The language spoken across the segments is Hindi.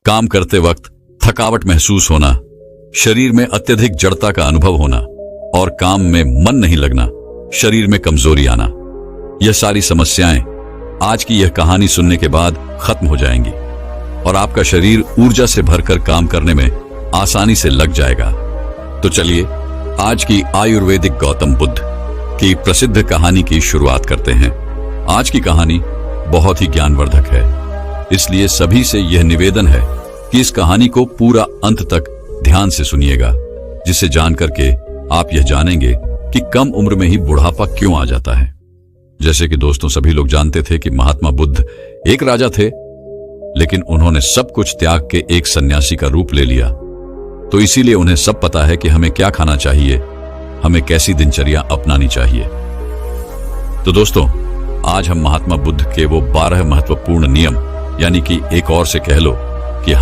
काम करते वक्त थकावट महसूस होना, शरीर में अत्यधिक जड़ता का अनुभव होना और काम में मन नहीं लगना, शरीर में कमजोरी आना, यह सारी समस्याएं आज की यह कहानी सुनने के बाद खत्म हो जाएंगी और आपका शरीर ऊर्जा से भरकर काम करने में आसानी से लग जाएगा। तो चलिए आज की आयुर्वेदिक गौतम बुद्ध की प्रसिद्ध कहानी की शुरुआत करते हैं। आज की कहानी बहुत ही ज्ञानवर्धक है, इसलिए सभी से यह निवेदन है कि इस कहानी को पूरा अंत तक ध्यान से सुनिएगा, जिसे जान करके आप यह जानेंगे कि कम उम्र में ही बुढ़ापा क्यों आ जाता है। जैसे कि दोस्तों सभी लोग जानते थे कि महात्मा बुद्ध एक राजा थे, लेकिन उन्होंने सब कुछ त्याग के एक सन्यासी का रूप ले लिया। तो इसीलिए उन्हें सब पता है कि हमें क्या खाना चाहिए, हमें कैसी दिनचर्या अपनानी चाहिए। तो दोस्तों आज हम महात्मा बुद्ध के वो 12 महत्वपूर्ण नियम, यानी कि एक और से कह लो कि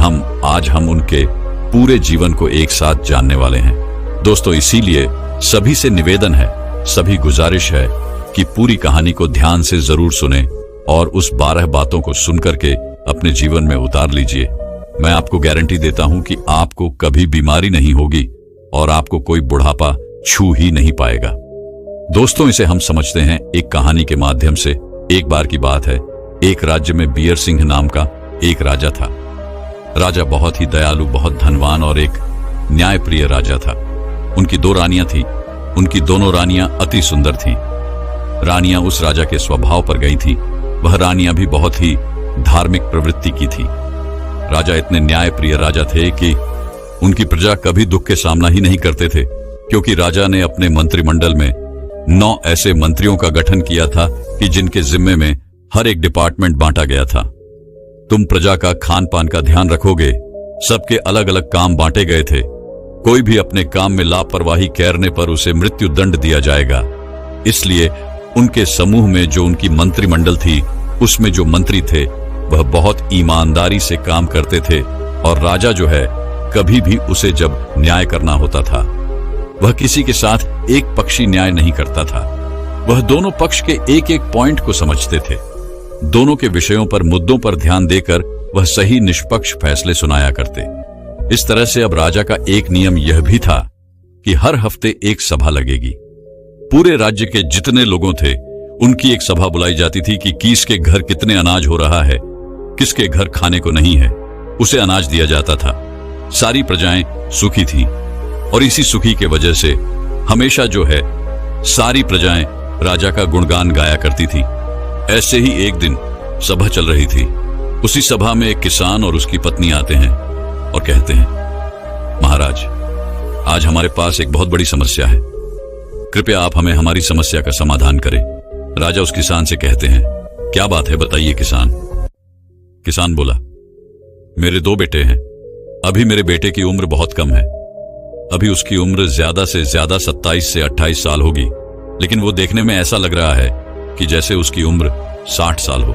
आज हम उनके पूरे जीवन को एक साथ जानने वाले हैं। दोस्तों इसीलिए सभी से निवेदन है, सभी गुजारिश है कि पूरी कहानी को ध्यान से जरूर सुने और उस 12 बातों को सुनकर के अपने जीवन में उतार लीजिए। मैं आपको गारंटी देता हूं कि आपको कभी बीमारी नहीं होगी और आपको कोई बुढ़ापा छू ही नहीं पाएगा। दोस्तों इसे हम समझते हैं एक कहानी के माध्यम से। एक बार की बात है, एक राज्य में बियर सिंह नाम का एक राजा था। राजा बहुत ही दयालु, बहुत धनवान और एक न्यायप्रिय राजा था। उनकी 2 रानियां थी। उनकी दोनों रानियां अति सुंदर थीं। रानियां उस राजा के स्वभाव पर गई थीं। वह रानियां भी बहुत ही धार्मिक प्रवृत्ति की थी। राजा इतने न्यायप्रिय राजा थे कि उनकी प्रजा कभी दुख के सामना ही नहीं करते थे, क्योंकि राजा ने अपने मंत्रिमंडल में 9 ऐसे मंत्रियों का गठन किया था कि जिनके जिम्मे में हर एक डिपार्टमेंट बांटा गया था। तुम प्रजा का खान पान का ध्यान रखोगे। सबके अलग अलग काम बांटे गए थे। कोई भी अपने काम में लापरवाही करने पर उसे मृत्यु दंड दिया जाएगा। इसलिए उनके समूह में जो उनकी मंत्रिमंडल थी, उसमें जो मंत्री थे वह बहुत ईमानदारी से काम करते थे और राजा जो है कभी भी उसे जब न्याय करना होता था, वह किसी के साथ एक पक्षी न्याय नहीं करता था। वह दोनों पक्ष के एक एक पॉइंट को समझते थे। दोनों के विषयों पर, मुद्दों पर ध्यान देकर वह सही निष्पक्ष फैसले सुनाया करते। इस तरह से अब राजा का एक नियम यह भी था कि हर हफ्ते एक सभा लगेगी। पूरे राज्य के जितने लोगों थे उनकी एक सभा बुलाई जाती थी कि किसके घर कितने अनाज हो रहा है, किसके घर खाने को नहीं है, उसे अनाज दिया जाता था। सारी प्रजाएं सुखी थीं और इसी सुखी के वजह से हमेशा जो है सारी प्रजाएं राजा का गुणगान गाया करती थी। ऐसे ही एक दिन सभा चल रही थी। उसी सभा में एक किसान और उसकी पत्नी आते हैं और कहते हैं, महाराज आज हमारे पास एक बहुत बड़ी समस्या है, कृपया आप हमें हमारी समस्या का समाधान करें। राजा उस किसान से कहते हैं, क्या बात है बताइए किसान। किसान बोला, मेरे 2 बेटे हैं। अभी मेरे बेटे की उम्र बहुत कम है। अभी उसकी उम्र ज्यादा से ज्यादा 27 से 28 साल होगी, लेकिन वो देखने में ऐसा लग रहा है कि जैसे उसकी उम्र 60 साल हो।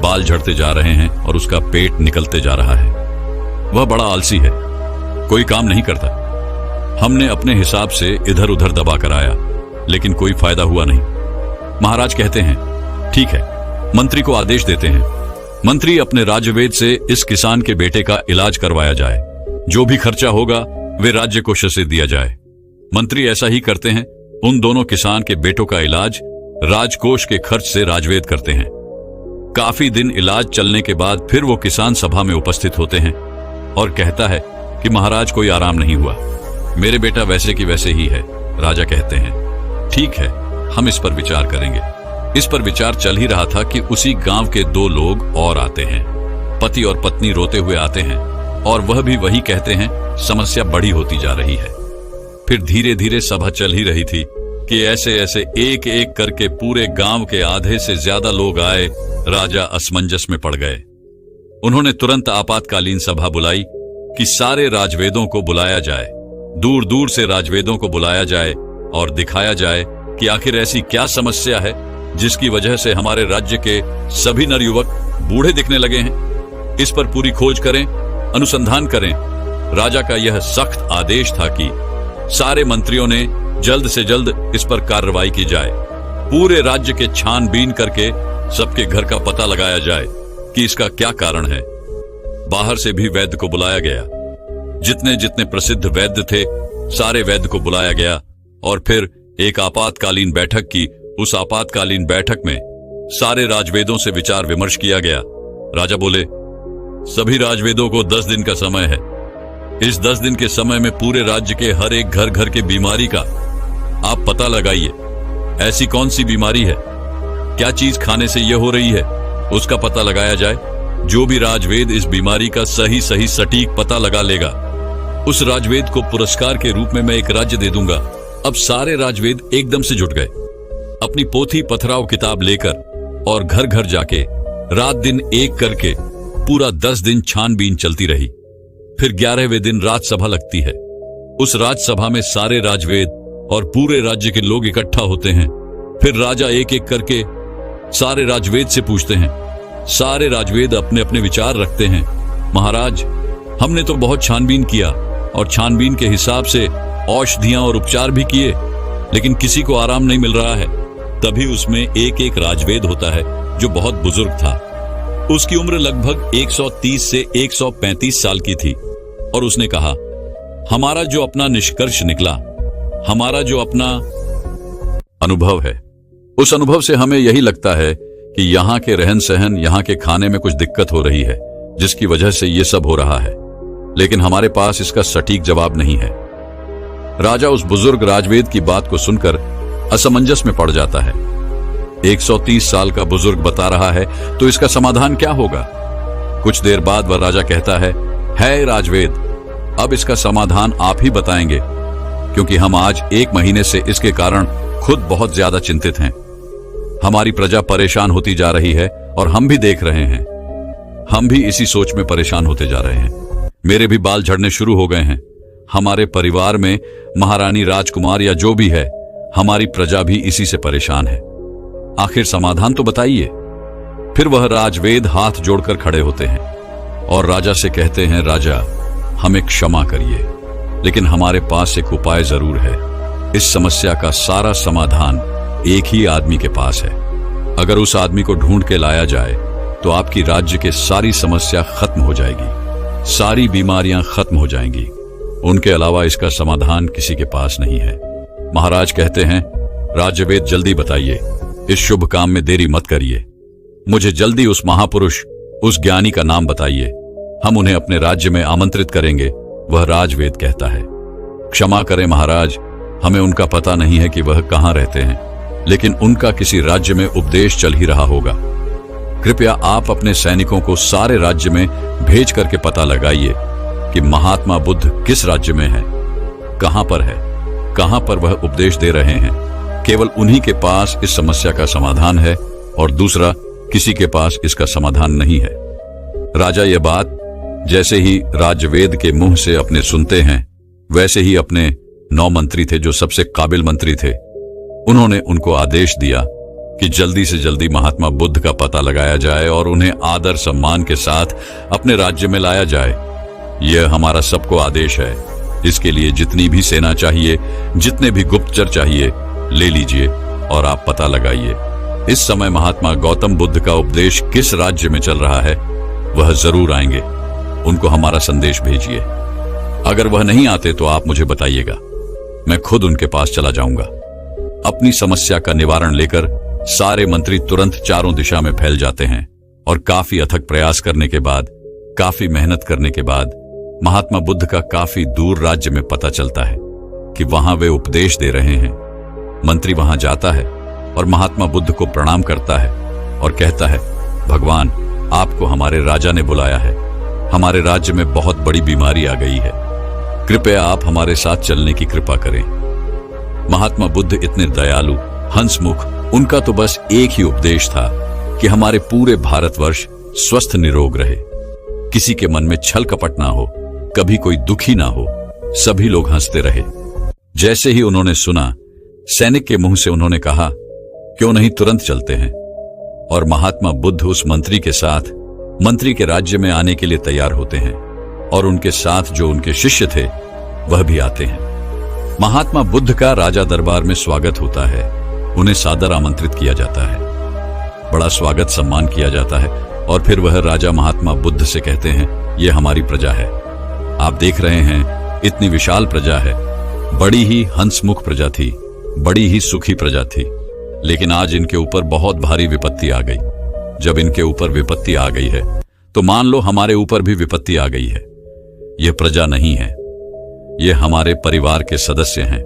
बाल झड़ते जा रहे हैं और उसका पेट निकलते जा रहा है। वह बड़ा आलसी है, कोई काम नहीं करता। हमने अपने हिसाब से इधर उधर दबा कर आया, लेकिन कोई फायदा हुआ नहीं। महाराज कहते हैं, ठीक है, मंत्री को आदेश देते हैं। मंत्री अपने राजवेद से इस किसान के बेटे का इलाज करवाया जाए। जो भी खर्चा होगा वे राज्य कोष से दिया जाए। मंत्री ऐसा ही करते हैं। उन दोनों किसान के बेटों का इलाज राजकोष के खर्च से राजवेद करते हैं। काफी दिन इलाज चलने के बाद फिर वो किसान सभा में उपस्थित होते हैं और कहता है कि महाराज कोई आराम नहीं हुआ, मेरे बेटा वैसे की वैसे ही है। राजा कहते हैं, ठीक है, हम इस पर विचार करेंगे। इस पर विचार चल ही रहा था कि उसी गांव के 2 लोग और आते हैं। पति और पत्नी रोते हुए आते हैं और वह भी वही कहते हैं, समस्या बड़ी होती जा रही है। फिर धीरे धीरे सभा चल ही रही थी कि ऐसे ऐसे एक एक करके पूरे गांव के आधे से ज्यादा लोग आए। राजा असमंजस में पड़ गए। उन्होंने तुरंत आपातकालीन सभा बुलाई कि सारे राजवेदों को बुलाया जाए, दूर दूर से राजवेदों को बुलाया जाए और दिखाया जाए कि आखिर ऐसी क्या समस्या है जिसकी वजह से हमारे राज्य के सभी नरयुवक बूढ़े दिखने लगे हैं। इस पर पूरी खोज करें, अनुसंधान करें। राजा का यह सख्त आदेश था कि सारे मंत्रियों ने जल्द से जल्द इस पर कार्रवाई की जाए। पूरे राज्य के छानबीन करके सबके घर का पता लगाया जाए कि इसका क्या कारण है। बाहर से भी वैद्य को बुलाया गया। जितने जितने प्रसिद्ध वैद्य थे सारे वैद्य को बुलाया गया और फिर एक आपातकालीन बैठक की। उस आपातकालीन बैठक में सारे राजवेदों से विचार विमर्श किया गया। राजा बोले, सभी राजवेदों को 10 दिन का समय है। इस 10 दिन के समय में पूरे राज्य के हर एक घर घर के बीमारी का आप पता लगाइए। ऐसी कौन सी बीमारी है, क्या चीज खाने से यह हो रही है, उसका पता लगाया जाए। जो भी राजवेद इस बीमारी का सही सही सटीक पता लगा लेगा, उस राजवेद को पुरस्कार के रूप में मैं एक राज्य दे दूंगा। अब सारे राजवेद एकदम से जुट गए। अपनी पोथी पथराव किताब लेकर और घर घर जाके रात दिन एक करके पूरा 10 दिन छानबीन चलती रही। फिर 11वें दिन राजसभा लगती है। उस राजसभा में सारे राजवेद और पूरे राज्य के लोग इकट्ठा होते हैं। फिर राजा एक एक करके सारे राजवेद से पूछते हैं। सारे राजवेद अपने अपने विचार रखते हैं। महाराज, हमने तो बहुत छानबीन किया और छानबीन के हिसाब से औषधियां और उपचार भी किए, लेकिन किसी को आराम नहीं मिल रहा है। तभी उसमें एक एक राजवेद होता है जो बहुत बुजुर्ग था। उसकी उम्र लगभग 130 से 135 साल की थी और उसने कहा, हमारा जो अपना निष्कर्ष निकला, हमारा जो अपना अनुभव है, उस अनुभव से हमें यही लगता है कि यहाँ के रहन सहन, यहाँ के खाने में कुछ दिक्कत हो रही है, जिसकी वजह से ये सब हो रहा है, लेकिन हमारे पास इसका सटीक जवाब नहीं है। राजा उस बुजुर्ग राजवेद की बात को सुनकर असमंजस में पड़ जाता है। 130 साल का बुजुर्ग बता रहा है तो इसका समाधान क्या होगा? कुछ देर बाद वह राजा कहता है राजवेद, अब इसका समाधान आप ही बताएंगे, क्योंकि हम आज 1 महीने से इसके कारण खुद बहुत ज्यादा चिंतित हैं। हमारी प्रजा परेशान होती जा रही है और हम भी देख रहे हैं। हम भी इसी सोच में परेशान होते जा रहे हैं। मेरे भी बाल झड़ने शुरू हो गए हैं। हमारे परिवार में महारानी, राजकुमार या जो भी है, हमारी प्रजा भी इसी से परेशान है। आखिर समाधान तो बताइए। फिर वह राजवेद हाथ जोड़कर खड़े होते हैं और राजा से कहते हैं, राजा, हमें क्षमा करिए, लेकिन हमारे पास एक उपाय जरूर है। इस समस्या का सारा समाधान एक ही आदमी के पास है। अगर उस आदमी को ढूंढ के लाया जाए तो आपकी राज्य के सारी समस्या खत्म हो जाएगी, सारी बीमारियां खत्म हो जाएंगी। उनके अलावा इसका समाधान किसी के पास नहीं है। महाराज कहते हैं, राजवेद जल्दी बताइए, इस शुभ काम में देरी मत करिए। मुझे जल्दी उस महापुरुष, उस ज्ञानी का नाम बताइए। हम उन्हें अपने राज्य में आमंत्रित करेंगे। वह राजवेद कहता है, क्षमा करें महाराज, हमें उनका पता नहीं है कि वह कहां रहते हैं, लेकिन उनका किसी राज्य में उपदेश चल ही रहा होगा। कृपया आप अपने सैनिकों को सारे राज्य में भेज करके पता लगाइए कि महात्मा बुद्ध किस राज्य में है, कहां पर वह उपदेश दे रहे हैं। केवल उन्हीं के पास इस समस्या का समाधान है और दूसरा किसी के पास इसका समाधान नहीं है। राजा यह बात जैसे ही राजवेद के मुंह से अपने सुनते हैं, वैसे ही अपने 9 मंत्री थे जो सबसे काबिल मंत्री थे, उन्होंने उनको आदेश दिया कि जल्दी से जल्दी महात्मा बुद्ध का पता लगाया जाए और उन्हें आदर सम्मान के साथ अपने राज्य में लाया जाए। यह हमारा सबको आदेश है। इसके लिए जितनी भी सेना चाहिए, जितने भी गुप्तचर चाहिए, ले लीजिए और आप पता लगाइए। इस समय महात्मा गौतम बुद्ध का उपदेश किस राज्य में चल रहा है, वह जरूर आएंगे। उनको हमारा संदेश भेजिए। अगर वह नहीं आते तो आप मुझे बताइएगा, मैं खुद उनके पास चला जाऊंगा। अपनी समस्या का निवारण लेकर सारे मंत्री तुरंत चारों दिशा में फैल जाते हैं और काफी अथक प्रयास करने के बाद, काफी मेहनत करने के बाद महात्मा बुद्ध का काफी दूर राज्य में पता चलता है कि वहां वे उपदेश दे रहे हैं। मंत्री वहां जाता है और महात्मा बुद्ध को प्रणाम करता है और कहता है, भगवान, आपको हमारे राजा ने बुलाया है। हमारे राज्य में बहुत बड़ी बीमारी आ गई है, कृपया आप हमारे साथ चलने की कृपा करें। महात्मा बुद्ध इतने दयालु, हंसमुख, उनका तो बस एक ही उपदेश था कि हमारे पूरे भारतवर्ष स्वस्थ निरोग रहे, किसी के मन में छल कपट ना हो, कभी कोई दुखी ना हो, सभी लोग हंसते रहे। जैसे ही उन्होंने सुना, सैनिक के मुंह से उन्होंने कहा, क्यों नहीं तुरंत चलते हैं। और महात्मा बुद्ध उस मंत्री के साथ मंत्री के राज्य में आने के लिए तैयार होते हैं और उनके साथ जो उनके शिष्य थे वह भी आते हैं। महात्मा बुद्ध का राजा दरबार में स्वागत होता है। उन्हें सादर आमंत्रित किया जाता है, बड़ा स्वागत सम्मान किया जाता है और फिर वह राजा महात्मा बुद्ध से कहते हैं, ये हमारी प्रजा है। आप देख रहे हैं, इतनी विशाल प्रजा है। बड़ी ही हंसमुख प्रजा थी, बड़ी ही सुखी प्रजा थी। लेकिन आज इनके ऊपर बहुत भारी विपत्ति आ गई। जब इनके ऊपर विपत्ति आ गई है तो मान लो हमारे ऊपर भी विपत्ति आ गई है। यह प्रजा नहीं है, ये हमारे परिवार के सदस्य हैं।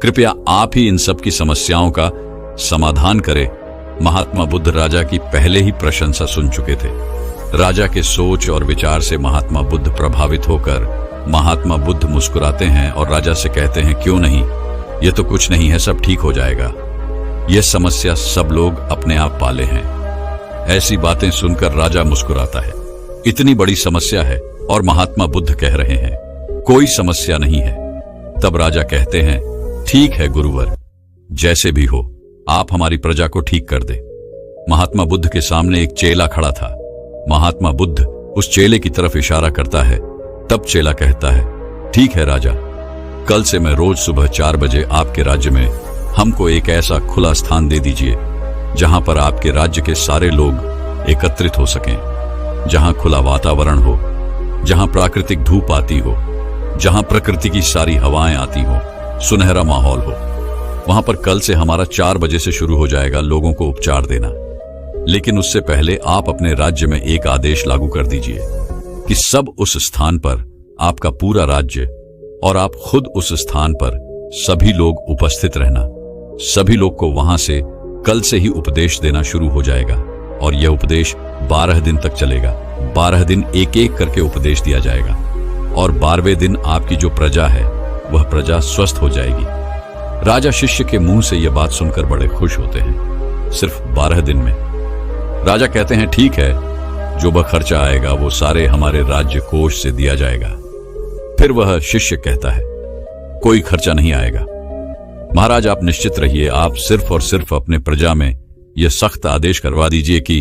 कृपया आप ही इन सब की समस्याओं का समाधान करें। महात्मा बुद्ध राजा की पहले ही प्रशंसा सुन चुके थे। राजा के सोच और विचार से महात्मा बुद्ध प्रभावित होकर महात्मा बुद्ध मुस्कुराते हैं और राजा से कहते हैं, क्यों नहीं, ये तो कुछ नहीं है, सब ठीक हो जाएगा। यह समस्या सब लोग अपने आप पाले हैं। ऐसी बातें सुनकर राजा मुस्कुराता है। इतनी बड़ी समस्या है और महात्मा बुद्ध कह रहे हैं कोई समस्या नहीं है। तब राजा कहते हैं, ठीक है गुरुवर, जैसे भी हो आप हमारी प्रजा को ठीक कर दे। महात्मा बुद्ध के सामने एक चेला खड़ा था। महात्मा बुद्ध उस चेले की तरफ इशारा करता है। तब चेला कहता है, ठीक है राजा, कल से मैं रोज सुबह 4 बजे आपके राज्य में हमको एक ऐसा खुला स्थान दे दीजिए जहां पर आपके राज्य के सारे लोग एकत्रित हो सकें, जहां खुला वातावरण हो, जहां प्राकृतिक धूप आती हो, जहां प्रकृति की सारी हवाएं आती हो, सुनहरा माहौल हो। वहां पर कल से हमारा 4 बजे से शुरू हो जाएगा लोगों को उपचार देना। लेकिन उससे पहले आप अपने राज्य में एक आदेश लागू कर दीजिए कि सब उस स्थान पर, आपका पूरा राज्य और आप खुद उस स्थान पर सभी लोग उपस्थित रहना। सभी लोग को वहां से कल से ही उपदेश देना शुरू हो जाएगा और यह उपदेश 12 दिन तक चलेगा। 12 दिन एक एक करके उपदेश दिया जाएगा और 12वें दिन आपकी जो प्रजा है वह प्रजा स्वस्थ हो जाएगी। राजा शिष्य के मुंह से यह बात सुनकर बड़े खुश होते हैं। सिर्फ 12 दिन में राजा कहते हैं, ठीक है, जो वह खर्चा आएगा वो सारे हमारे राज्य कोष से दिया जाएगा। फिर वह शिष्य कहता है, कोई खर्चा नहीं आएगा महाराज, आप निश्चित रहिए। आप सिर्फ और सिर्फ अपने प्रजा में यह सख्त आदेश करवा दीजिए कि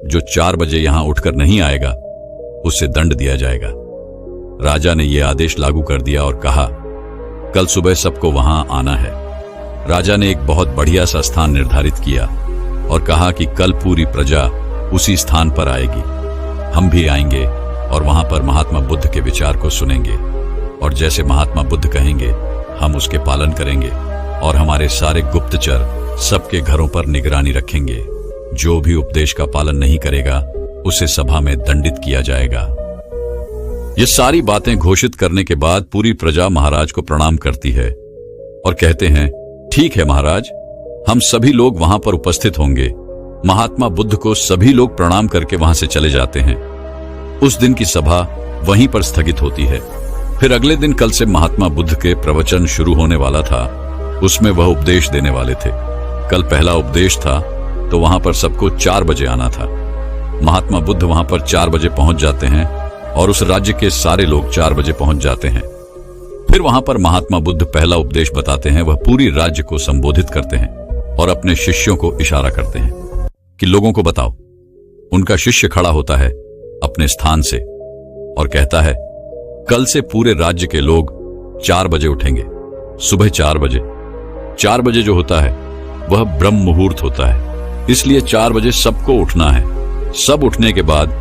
जो 4 बजे यहां उठकर नहीं आएगा उससे दंड दिया जाएगा। राजा ने यह आदेश लागू कर दिया और कहा, कल सुबह सबको वहां आना है। राजा ने एक बहुत बढ़िया सा स्थान निर्धारित किया और कहा कि कल पूरी प्रजा उसी स्थान पर आएगी। हम भी आएंगे और वहां पर महात्मा बुद्ध के विचार को सुनेंगे और जैसे महात्मा बुद्ध कहेंगे हम उसके पालन करेंगे और हमारे सारे गुप्तचर सबके घरों पर निगरानी रखेंगे। जो भी उपदेश का पालन नहीं करेगा उसे सभा में दंडित किया जाएगा। ये सारी बातें घोषित करने के बाद पूरी प्रजा महाराज को प्रणाम करती है और कहते हैं, ठीक है महाराज, हम सभी लोग वहां पर उपस्थित होंगे। महात्मा बुद्ध को सभी लोग प्रणाम करके वहां से चले जाते हैं। उस दिन की सभा वहीं पर स्थगित होती है। फिर अगले दिन कल से महात्मा बुद्ध के प्रवचन शुरू होने वाला था। उसमें वह उपदेश देने वाले थे। कल पहला उपदेश था तो वहां पर सबको 4 बजे आना था। महात्मा बुद्ध वहां पर 4 बजे पहुंच जाते हैं और उस राज्य के सारे लोग 4 बजे पहुंच जाते हैं। फिर वहां पर महात्मा बुद्ध पहला उपदेश बताते हैं। वह पूरी राज्य को संबोधित करते हैं और अपने शिष्यों को इशारा करते हैं कि लोगों को बताओ। उनका शिष्य खड़ा होता है अपने स्थान से और कहता है, कल से पूरे राज्य के लोग 4 बजे उठेंगे। सुबह 4 बजे। 4 बजे जो होता है वह ब्रह्म मुहूर्त होता है, इसलिए 4 बजे सबको उठना है। सब उठने के बाद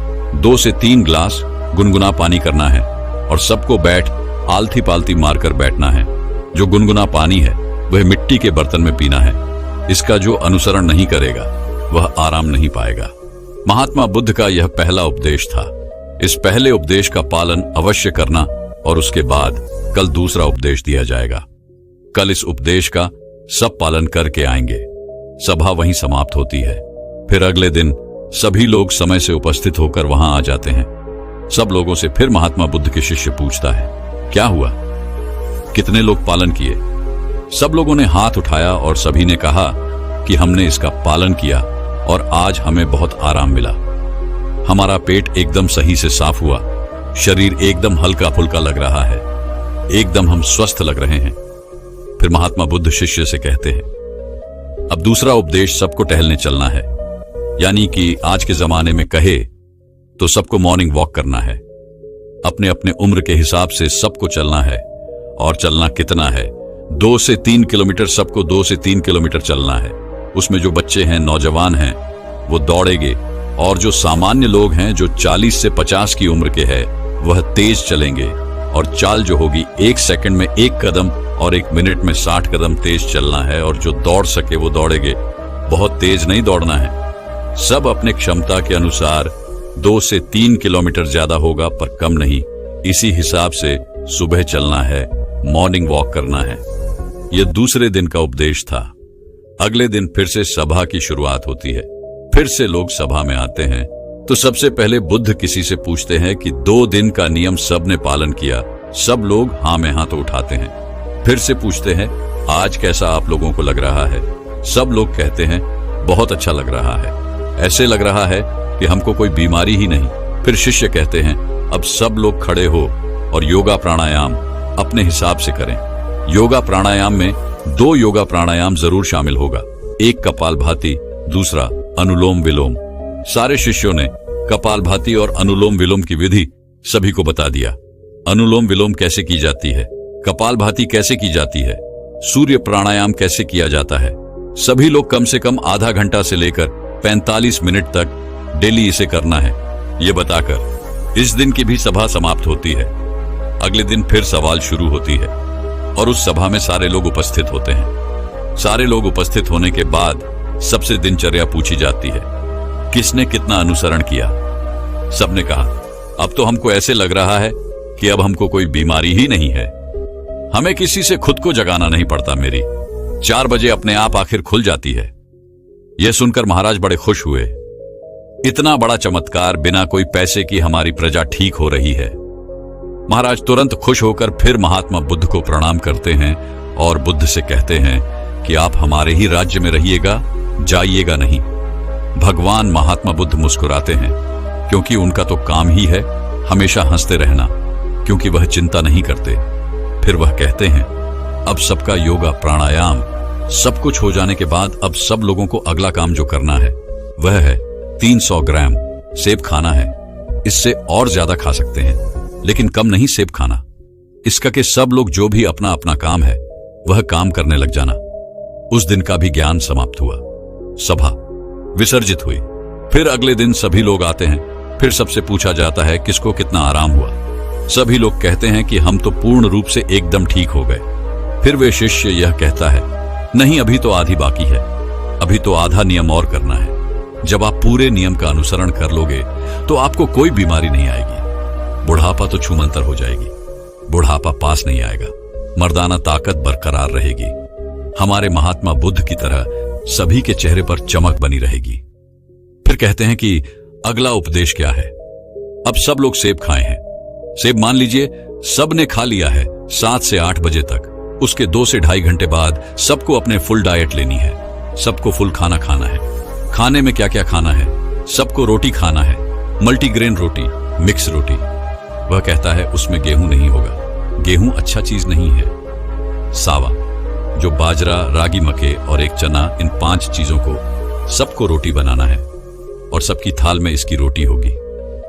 2 से 3 ग्लास गुनगुना पानी करना है और सबको बैठ आलथी पालथी मारकर बैठना है। जो गुनगुना पानी है वह मिट्टी के बर्तन में पीना है। इसका जो अनुसरण नहीं करेगा वह आराम नहीं पाएगा। महात्मा बुद्ध का यह पहला उपदेश था। इस पहले उपदेश का पालन अवश्य करना और उसके बाद कल दूसरा उपदेश दिया जाएगा। कल इस उपदेश का सब पालन करके आएंगे। सभा वहीं समाप्त होती है। फिर अगले दिन सभी लोग समय से उपस्थित होकर वहां आ जाते हैं। सब लोगों से फिर महात्मा बुद्ध के शिष्य पूछता है, क्या हुआ, कितने लोग पालन किए? सब लोगों ने हाथ उठाया और सभी ने कहा कि हमने इसका पालन किया और आज हमें बहुत आराम मिला। हमारा पेट एकदम सही से साफ हुआ, शरीर एकदम हल्का फुल्का लग रहा है, एकदम हम स्वस्थ लग रहे हैं। फिर महात्मा बुद्ध शिष्य से कहते हैं, अब दूसरा उपदेश सबको टहलने चलना है। यानी कि आज के जमाने में कहे तो सबको मॉर्निंग वॉक करना है। अपने अपने उम्र के हिसाब से सबको चलना है। और चलना कितना है? 2 से 3 किलोमीटर। सबको 2 से 3 किलोमीटर चलना है। उसमें जो बच्चे हैं, नौजवान हैं, वो दौड़ेंगे और जो सामान्य लोग हैं, जो 40 से 50 की उम्र के हैं, वह तेज चलेंगे। और चाल जो होगी 1 सेकंड में 1 कदम और 1 मिनट में 60 कदम तेज चलना है। और जो दौड़ सके वो दौड़ेंगे, बहुत तेज नहीं दौड़ना है। सब अपने क्षमता के अनुसार 2 से 3 किलोमीटर ज्यादा होगा, पर कम नहीं। इसी हिसाब से सुबह चलना है, मॉर्निंग वॉक करना है। यह दूसरे दिन का उपदेश था। अगले दिन फिर से सभा की शुरुआत होती है। फिर से लोग सभा में आते हैं। तो सबसे पहले बुद्ध किसी से पूछते हैं कि 2 दिन का नियम सबने पालन किया। सब लोग हाँ में हाथ उठाते हैं। फिर से पूछते हैं, आज कैसा आप लोगों को लग रहा है? सब लोग कहते हैं, बहुत अच्छा लग रहा है। ऐसे लग रहा है कि हमको कोई बीमारी ही नहीं। फिर शिष्य कहते हैं, अब सब लोग खड़े हो और योगा प्राणायाम अपने हिसाब से करें। योगा प्राणायाम में 2 योगा प्राणायाम जरूर शामिल होगा, एक कपालभाति, दूसरा अनुलोम विलोम। सारे शिष्यों ने कपालभाति और अनुलोम विलोम की विधि सभी को बता दिया। अनुलोम विलोम कैसे की जाती है, कपालभाति कैसे की जाती है, सूर्य प्राणायाम कैसे किया जाता है। सभी लोग कम से कम आधा घंटा से लेकर 45 मिनट तक डेली इसे करना है, ये बताकर इस दिन की भी सभा समाप्त होती है। अगले दिन फिर सवाल शुरू होती है और उस सभा में सारे लोग उपस्थित होते हैं। सारे लोग उपस्थित होने के बाद सबसे दिनचर्या पूछी जाती है, किसने कितना अनुसरण किया। सबने कहा, अब तो हमको ऐसे लग रहा है कि अब हमको कोई बीमारी ही नहीं है। हमें किसी से खुद को जगाना नहीं पड़ता। मेरी 4 बजे अपने आप आखिर खुल जाती है। यह सुनकर महाराज बड़े खुश हुए। इतना बड़ा चमत्कार, बिना कोई पैसे की हमारी प्रजा ठीक हो रही है। महाराज तुरंत खुश होकर फिर महात्मा बुद्ध को प्रणाम करते हैं और बुद्ध से कहते हैं कि आप हमारे ही राज्य में रहिएगा, जाइएगा नहीं। भगवान महात्मा बुद्ध मुस्कुराते हैं, क्योंकि उनका तो काम ही है हमेशा हंसते रहना, क्योंकि वह चिंता नहीं करते। फिर वह कहते हैं, अब सबका योगा प्राणायाम सब कुछ हो जाने के बाद अब सब लोगों को अगला काम जो करना है वह है 300 ग्राम सेब खाना है। इससे और ज्यादा खा सकते हैं, लेकिन कम नहीं सेब खाना। इसका कि सब लोग जो भी अपना अपना काम है वह काम करने लग जाना। उस दिन का भी ज्ञान समाप्त हुआ। सभा विसर्जित हुई। फिर अगले दिन सभी लोग आते हैं। फिर सबसे पूछा जाता है, किसको कितना आराम हुआ। सभी लोग कहते हैं कि हम तो पूर्ण रूप से एकदम ठीक हो गए। फिर वे शिष्य यह कहता है, नहीं, अभी तो आधी बाकी है, अभी तो आधा नियम और करना है। जब आप पूरे नियम का अनुसरण कर लोगे तो आपको कोई बीमारी नहीं आएगी। बुढ़ापा तो छूमंतर हो जाएगी, बुढ़ापा पास नहीं आएगा। मर्दाना ताकत बरकरार रहेगी। हमारे महात्मा बुद्ध की तरह सभी के चेहरे पर चमक बनी रहेगी। फिर कहते हैं कि अगला उपदेश क्या है। अब सब लोग सेब खाए हैं। सेब मान लीजिए सब ने खा लिया है 7 से 8 बजे तक। उसके 2 से ढाई घंटे बाद सबको अपने फुल डाइट लेनी है। सबको फुल खाना खाना है। खाने में क्या क्या खाना है? सबको रोटी खाना है, मल्टीग्रेन रोटी, मिक्स रोटी। वह कहता है उसमें गेहूं नहीं होगा, गेहूं अच्छा चीज नहीं है। सावा, जो बाजरा, रागी, मके और एक चना, इन 5 चीजों को सबको रोटी बनाना है और सबकी थाल में इसकी रोटी होगी।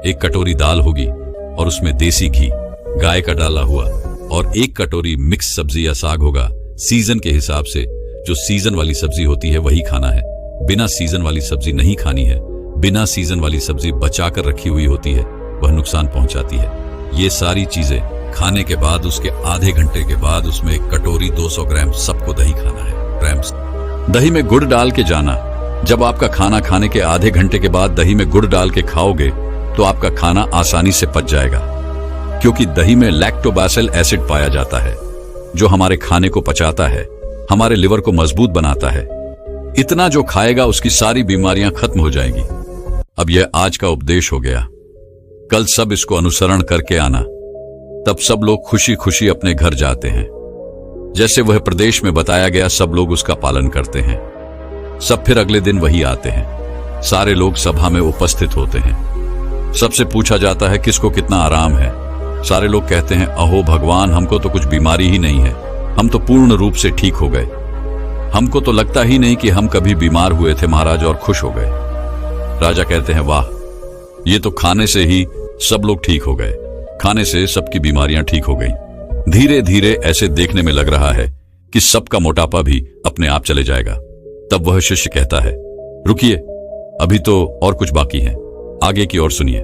एक कटोरी दाल होगी और उसमें देसी घी गाय का डाला हुआ, और 1 कटोरी मिक्स सब्जी या साग होगा। सीजन के हिसाब से जो सीजन वाली सब्जी होती है वही खाना है। बिना सीजन वाली सब्जी नहीं खानी है। बिना सीजन वाली सब्जी बचाकर रखी हुई होती है, वह नुकसान पहुंचाती है। ये सारी चीजें खाने के बाद उसके आधे घंटे के बाद उसमें 1 कटोरी 200 ग्राम सबको दही खाना है। ग्राम्स दही में गुड़ डाल के जाना। जब आपका खाना खाने के आधे घंटे के बाद दही में गुड़ डाल के खाओगे तो आपका खाना आसानी से पच जाएगा, क्योंकि दही में लैक्टोबैसिल एसिड पाया जाता है जो हमारे खाने को पचाता है, हमारे लिवर को मजबूत बनाता है। इतना जो खाएगा उसकी सारी बीमारियां खत्म हो जाएंगी। अब यह आज का उपदेश हो गया। कल सब इसको अनुसरण करके आना। तब सब लोग खुशी खुशी अपने घर जाते हैं। जैसे वह प्रदेश में बताया गया सब लोग उसका पालन करते हैं। सब फिर अगले दिन वही आते हैं। सारे लोग सभा में उपस्थित होते हैं। सबसे पूछा जाता है किसको कितना आराम है। सारे लोग कहते हैं, अहो भगवान, हमको तो कुछ बीमारी ही नहीं है, हम तो पूर्ण रूप से ठीक हो गए। हमको तो लगता ही नहीं कि हम कभी बीमार हुए थे महाराज, और खुश हो गए। राजा कहते हैं, वाह, ये तो खाने से ही सब लोग ठीक हो गए। खाने से सबकी बीमारियां ठीक हो गई। धीरे धीरे ऐसे देखने में लग रहा है कि सबका मोटापा भी अपने आप चले जाएगा। तब वह शिष्य कहता है, रुकिए, अभी तो और कुछ बाकी है। आगे की ओर सुनिए।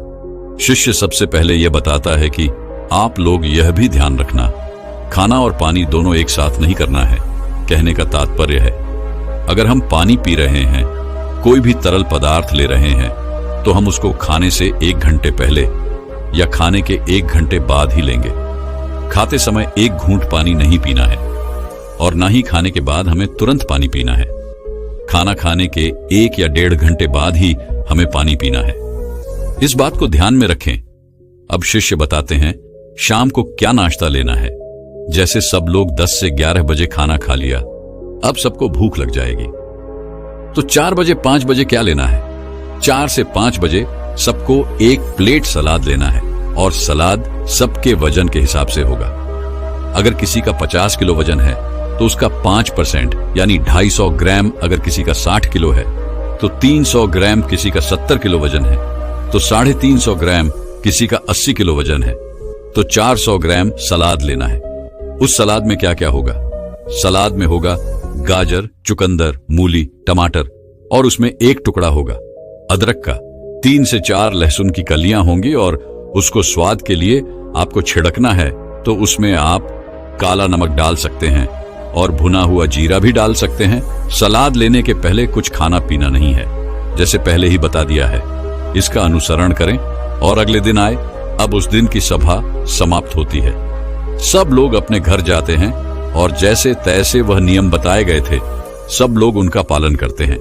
शिष्य सबसे पहले यह बताता है कि आप लोग यह भी ध्यान रखना, खाना और पानी दोनों एक साथ नहीं करना है। कहने का तात्पर्य है, अगर हम पानी पी रहे हैं, कोई भी तरल पदार्थ ले रहे हैं, तो हम उसको खाने से 1 घंटे पहले या खाने के 1 घंटे बाद ही लेंगे। खाते समय 1 घूंट पानी नहीं पीना है और ना ही खाने के बाद हमें तुरंत पानी पीना है। खाना खाने के 1 या 1.5 घंटे बाद ही हमें पानी पीना है। इस बात को ध्यान में रखें। अब शिष्य बताते हैं शाम को क्या नाश्ता लेना है। जैसे सब लोग 10 से 11 बजे खाना खा लिया, अब सबको भूख लग जाएगी, तो 4 बजे 5 बजे क्या लेना है? 4 से 5 बजे सबको 1 प्लेट सलाद लेना है और सलाद सबके वजन के हिसाब से होगा। अगर किसी का 50 किलो वजन है तो उसका 5% यानी 250 ग्राम, अगर किसी का 60 किलो है तो 300 ग्राम, किसी का 70 किलो वजन है तो 350 ग्राम, किसी का 80 किलो वजन है तो 400 ग्राम सलाद लेना है। उस सलाद में क्या क्या होगा? सलाद में होगा गाजर, चुकंदर, मूली, टमाटर और उसमें 1 टुकड़ा होगा अदरक का। 3 से 4 लहसुन की कलियां होंगी और उसको स्वाद के लिए आपको छिड़कना है तो उसमें आप काला नमक डाल सकते हैं और भुना हुआ जीरा भी डाल सकते हैं। सलाद लेने के पहले कुछ खाना पीना नहीं है, जैसे पहले ही बता दिया है। इसका अनुसरण करें और अगले दिन आए। अब उस दिन की सभा समाप्त होती है। सब लोग अपने घर जाते हैं और जैसे तैसे वह नियम बताए गए थे, सब लोग उनका पालन करते हैं।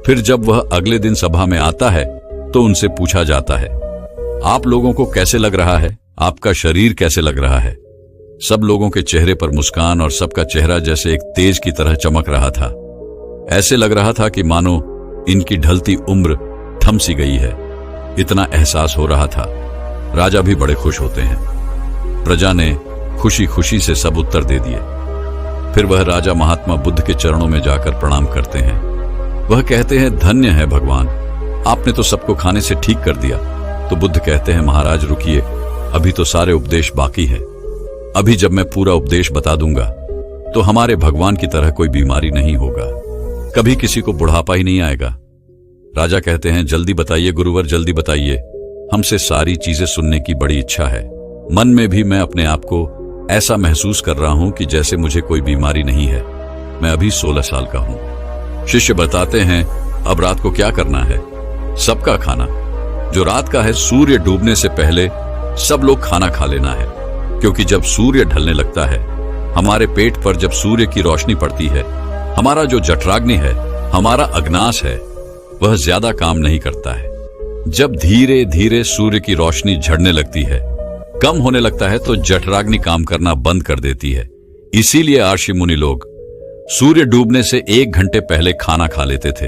फिर जब वह अगले दिन सभा में आता है तो उनसे पूछा जाता है, आप लोगों को कैसे लग रहा है? आपका शरीर कैसे लग रहा है? सब लोगों के चेहरे पर मुस्कान और सबका चेहरा जैसे एक तेज की तरह चमक रहा था। ऐसे लग रहा था कि मानो इनकी ढलती उम्र थम सी गई है, इतना एहसास हो रहा था। राजा भी बड़े खुश होते हैं। प्रजा ने खुशी खुशी से सब उत्तर दे दिए। फिर वह राजा महात्मा बुद्ध के चरणों में जाकर प्रणाम करते हैं। वह कहते हैं, धन्य है भगवान, आपने तो सबको खाने से ठीक कर दिया। तो बुद्ध कहते हैं, महाराज रुकिए, अभी तो सारे उपदेश बाकी है। अभी जब मैं पूरा उपदेश बता दूंगा तो हमारे भगवान की तरह कोई बीमारी नहीं होगा, कभी किसी को बुढ़ापा ही नहीं आएगा। राजा कहते हैं, जल्दी बताइए गुरुवर, जल्दी बताइए, हमसे सारी चीजें सुनने की बड़ी इच्छा है। मन में भी मैं अपने आप को ऐसा महसूस कर रहा हूं कि जैसे मुझे कोई बीमारी नहीं है। मैं अभी 16 साल का हूं। शिष्य बताते हैं, अब रात को क्या करना है? सबका खाना जो रात का है, सूर्य डूबने से पहले सब लोग खाना खा लेना है, क्योंकि जब सूर्य ढलने लगता है, हमारे पेट पर जब सूर्य की रोशनी पड़ती है, हमारा जो जठराग्नि है, हमारा अग्नाश है, वह ज्यादा काम नहीं करता है। जब धीरे धीरे सूर्य की रोशनी झड़ने लगती है, कम होने लगता है, तो जठराग्नि काम करना बंद कर देती है। इसीलिए ऋषि मुनि लोग सूर्य डूबने से 1 घंटे पहले खाना खा लेते थे।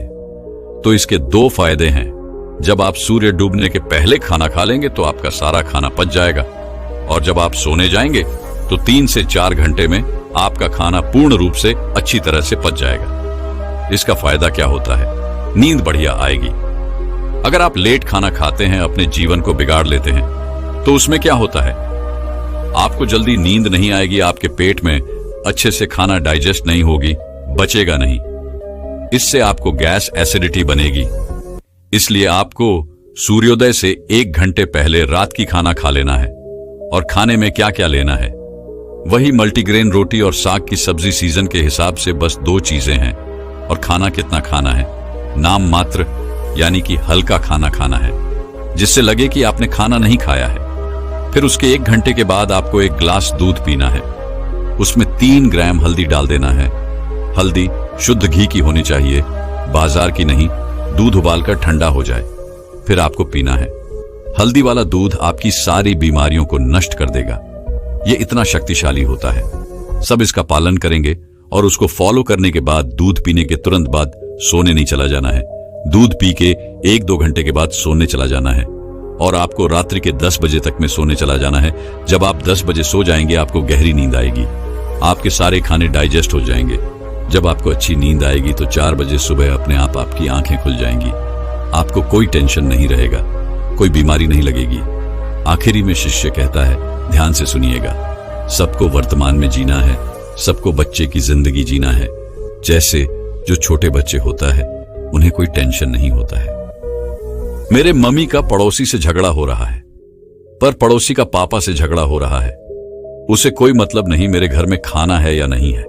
तो इसके 2 फायदे हैं। जब आप सूर्य डूबने के पहले खाना खा लेंगे तो आपका सारा खाना पच जाएगा, और जब आप सोने जाएंगे तो 3 से 4 घंटे में आपका खाना पूर्ण रूप से अच्छी तरह से पच जाएगा। इसका फायदा क्या होता है? नींद बढ़िया आएगी। अगर आप लेट खाना खाते हैं, अपने जीवन को बिगाड़ लेते हैं, तो उसमें क्या होता है? आपको जल्दी नींद नहीं आएगी, आपके पेट में अच्छे से खाना डाइजेस्ट नहीं होगी, बचेगा नहीं। इससे आपको गैस, एसिडिटी बनेगी। इसलिए आपको सूर्योदय से 1 घंटे पहले रात की खाना खा लेना है। और खाने में क्या क्या लेना है? वही मल्टीग्रेन रोटी और साग की सब्जी सीजन के हिसाब से बस 2 चीजें हैं। और खाना कितना खाना है? नाम मात्र, यानी कि हल्का खाना खाना है, जिससे लगे कि आपने खाना नहीं खाया है। फिर उसके 1 घंटे के बाद आपको 1 गिलास दूध पीना है। उसमें 3 ग्राम हल्दी डाल देना है। हल्दी शुद्ध घी की होनी चाहिए, बाजार की नहीं। दूध उबालकर ठंडा हो जाए, फिर आपको पीना है। हल्दी वाला दूध आपकी सारी बीमारियों को नष्ट कर देगा। यह इतना शक्तिशाली होता है। सब इसका पालन करेंगे और उसको फॉलो करने के बाद दूध पीने के तुरंत बाद सोने नहीं चला जाना है। दूध पी के 1-2 घंटे के बाद सोने चला जाना है, और आपको रात्रि के 10 बजे तक में सोने चला जाना है। जब आप 10 बजे सो जाएंगे, आपको गहरी नींद आएगी, आपके सारे खाने डाइजेस्ट हो जाएंगे। जब आपको अच्छी नींद आएगी तो 4 बजे सुबह अपने आप आपकी आंखें खुल जाएंगी। आपको कोई टेंशन नहीं रहेगा, कोई बीमारी नहीं लगेगी। आखिरी में शिष्य कहता है, ध्यान से सुनिएगा, सबको वर्तमान में जीना है, सबको बच्चे की जिंदगी जीना है। जैसे जो छोटे बच्चे होता है, उन्हें कोई टेंशन नहीं होता है। मेरे मम्मी का पड़ोसी से झगड़ा हो रहा है, पर पड़ोसी का पापा से झगड़ा हो रहा है। उसे कोई मतलब नहीं मेरे घर में खाना है या नहीं है।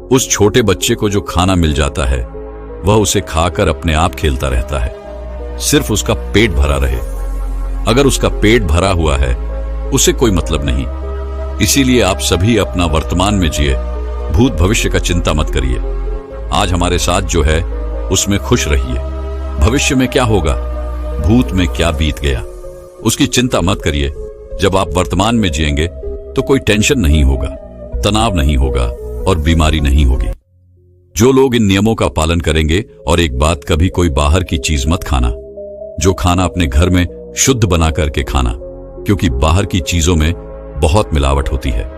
उस छोटे बच्चे को जो खाना मिल जाता है वह उसे खाकर अपने आप खेलता रहता है, सिर्फ उसका पेट भरा रहे। अगर उसका पेट भरा हुआ है उसे कोई मतलब नहीं। इसीलिए आप सभी अपना वर्तमान में जिए, भूत भविष्य का चिंता मत करिए। आज हमारे साथ जो है उसमें खुश रहिए। भविष्य में क्या होगा, भूत में क्या बीत गया, उसकी चिंता मत करिए। जब आप वर्तमान में जिएंगे तो कोई टेंशन नहीं होगा, तनाव नहीं होगा और बीमारी नहीं होगी। जो लोग इन नियमों का पालन करेंगे, और एक बात, कभी कोई बाहर की चीज मत खाना। जो खाना अपने घर में शुद्ध बना करके खाना, क्योंकि बाहर की चीजों में बहुत मिलावट होती है।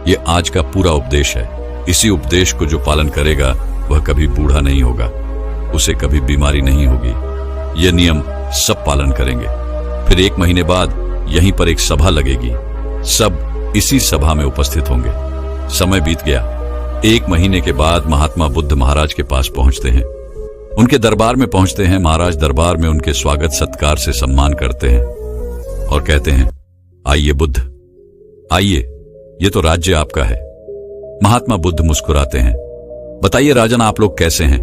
ये आज का पूरा उपदेश है। इसी उपदेश को जो पालन करेगा वह कभी बूढ़ा नहीं होगा, उसे कभी बीमारी नहीं होगी। ये नियम सब पालन करेंगे। फिर 1 महीने बाद यहीं पर एक सभा लगेगी, सब इसी सभा में उपस्थित होंगे। समय बीत गया। 1 महीने के बाद महात्मा बुद्ध महाराज के पास पहुंचते हैं, उनके दरबार में पहुंचते हैं। महाराज दरबार में उनके स्वागत सत्कार से सम्मान करते हैं और कहते हैं, आइए बुद्ध, आइए, ये तो राज्य आपका है। महात्मा बुद्ध मुस्कुराते हैं। बताइए राजन, आप लोग कैसे हैं?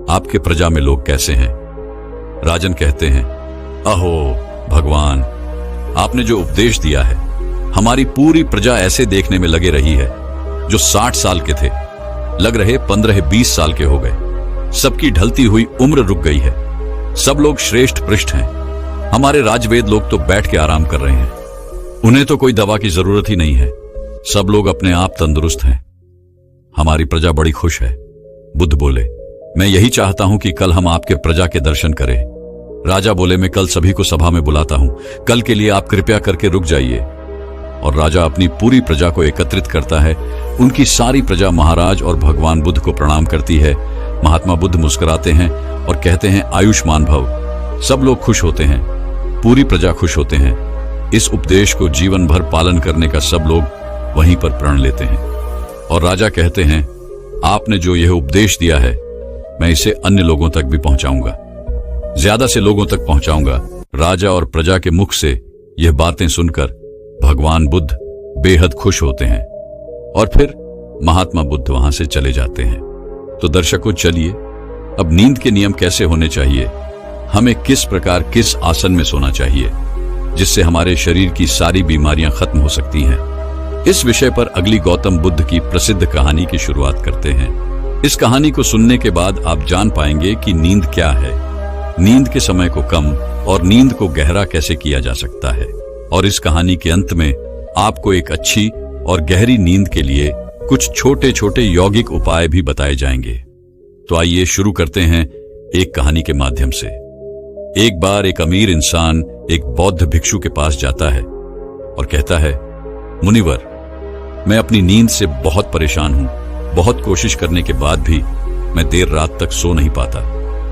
आपके प्रजा में लोग कैसे हैं? राजन कहते हैं, अहो भगवान, आपने जो उपदेश दिया है, हमारी पूरी प्रजा ऐसे देखने में लगे रही है जो 60 साल के थे, लग रहे 15-20 साल के हो गए। सबकी ढलती हुई उम्र रुक गई है। सब लोग श्रेष्ठ पृष्ठ हैं। हमारे राजवेद लोग तो बैठ के आराम कर रहे हैं, उन्हें तो कोई दवा की जरूरत ही नहीं है। सब लोग अपने आप तंदुरुस्त हैं। हमारी प्रजा बड़ी खुश है। बुद्ध बोले, मैं यही चाहता हूं कि कल हम आपके प्रजा के दर्शन करें। राजा बोले, मैं कल सभी को सभा में बुलाता हूं, कल के लिए आप कृपया करके रुक जाइए। और राजा अपनी पूरी प्रजा को एकत्रित करता है। उनकी सारी प्रजा महाराज और भगवान बुद्ध को प्रणाम करती है। महात्मा बुद्ध मुस्कुराते हैं और कहते हैं, आयुष्मान भव। सब लोग खुश होते हैं, पूरी प्रजा खुश होते हैं। इस उपदेश को जीवन भर पालन करने का सब लोग वहीं पर प्रण लेते हैं। और राजा कहते हैं, आपने जो यह उपदेश दिया है, मैं इसे अन्य लोगों तक भी पहुंचाऊंगा, ज्यादा से लोगों तक पहुंचाऊंगा। राजा और प्रजा के मुख से यह बातें सुनकर भगवान बुद्ध बेहद खुश होते हैं और फिर महात्मा बुद्ध वहां से चले जाते हैं। तो दर्शकों, चलिए अब नींद के नियम कैसे होने चाहिए, हमें किस प्रकार किस आसन में सोना चाहिए जिससे हमारे शरीर की सारी बीमारियां खत्म हो सकती हैं, इस विषय पर अगली गौतम बुद्ध की प्रसिद्ध कहानी की शुरुआत करते हैं। इस कहानी को सुनने के बाद आप जान पाएंगे कि नींद क्या है, नींद के समय को कम और नींद को गहरा कैसे किया जा सकता है। और इस कहानी के अंत में आपको एक अच्छी और गहरी नींद के लिए कुछ छोटे छोटे यौगिक उपाय भी बताए जाएंगे। तो आइए शुरू करते हैं एक कहानी के माध्यम से। एक बार एक अमीर इंसान एक बौद्ध भिक्षु के पास जाता है और कहता है, मुनिवर, मैं अपनी नींद से बहुत परेशान हूं। बहुत कोशिश करने के बाद भी मैं देर रात तक सो नहीं पाता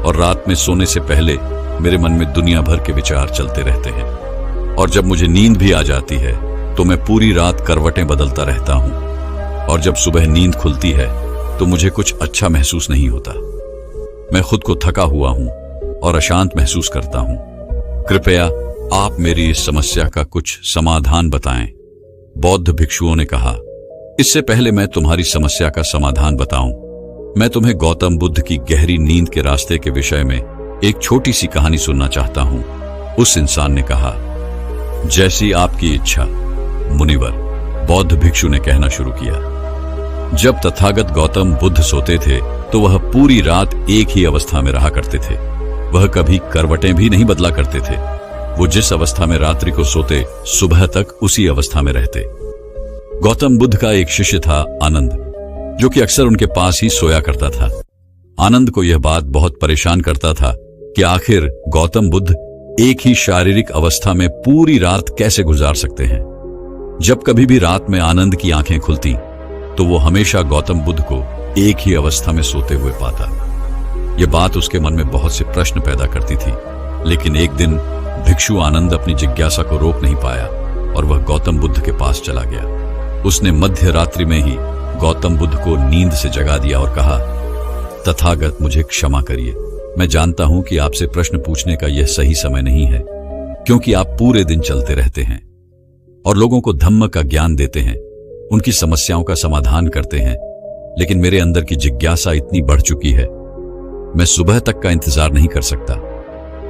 और रात में सोने से पहले मेरे मन में दुनिया भर के विचार चलते रहते हैं। और जब मुझे नींद भी आ जाती है तो मैं पूरी रात करवटें बदलता रहता हूं और जब सुबह नींद खुलती है तो मुझे कुछ अच्छा महसूस नहीं होता। मैं खुद को थका हुआ हूं और अशांत महसूस करता हूं। कृपया आप मेरी इस समस्या का कुछ समाधान बताएं। बौद्ध भिक्षुओं ने कहा, इससे पहले मैं तुम्हारी समस्या का समाधान बताऊं, मैं तुम्हें गौतम बुद्ध की गहरी नींद के रास्ते के विषय में एक छोटी सी कहानी सुनना चाहता हूं। उस इंसान ने कहा, जैसी आपकी इच्छा मुनिवर। बौद्ध भिक्षु ने कहना शुरू किया, जब तथागत गौतम बुद्ध सोते थे तो वह पूरी रात एक ही अवस्था में रहा करते थे। वह कभी करवटें भी नहीं बदला करते थे। वो जिस अवस्था में रात्रि को सोते, सुबह तक उसी अवस्था में रहते। गौतम बुद्ध का एक शिष्य था आनंद, जो कि अक्सर उनके पास ही सोया करता था। आनंद को यह बात बहुत परेशान करता था कि आखिर गौतम बुद्ध एक ही शारीरिक अवस्था में पूरी रात कैसे गुजार सकते हैं। जब कभी भी रात में आनंद की आंखें खुलती तो वो हमेशा गौतम बुद्ध को एक ही अवस्था में सोते हुए पाता। यह बात उसके मन में बहुत से प्रश्न पैदा करती थी। लेकिन एक दिन भिक्षु आनंद अपनी जिज्ञासा को रोक नहीं पाया और वह गौतम बुद्ध के पास चला गया। उसने मध्य रात्रि में ही गौतम बुद्ध को नींद से जगा दिया और कहा, तथागत, मुझे क्षमा करिए, मैं जानता हूं कि आपसे प्रश्न पूछने का यह सही समय नहीं है, क्योंकि आप पूरे दिन चलते रहते हैं और लोगों को धम्म का ज्ञान देते हैं, उनकी समस्याओं का समाधान करते हैं। लेकिन मेरे अंदर की जिज्ञासा इतनी बढ़ चुकी है, मैं सुबह तक का इंतजार नहीं कर सकता।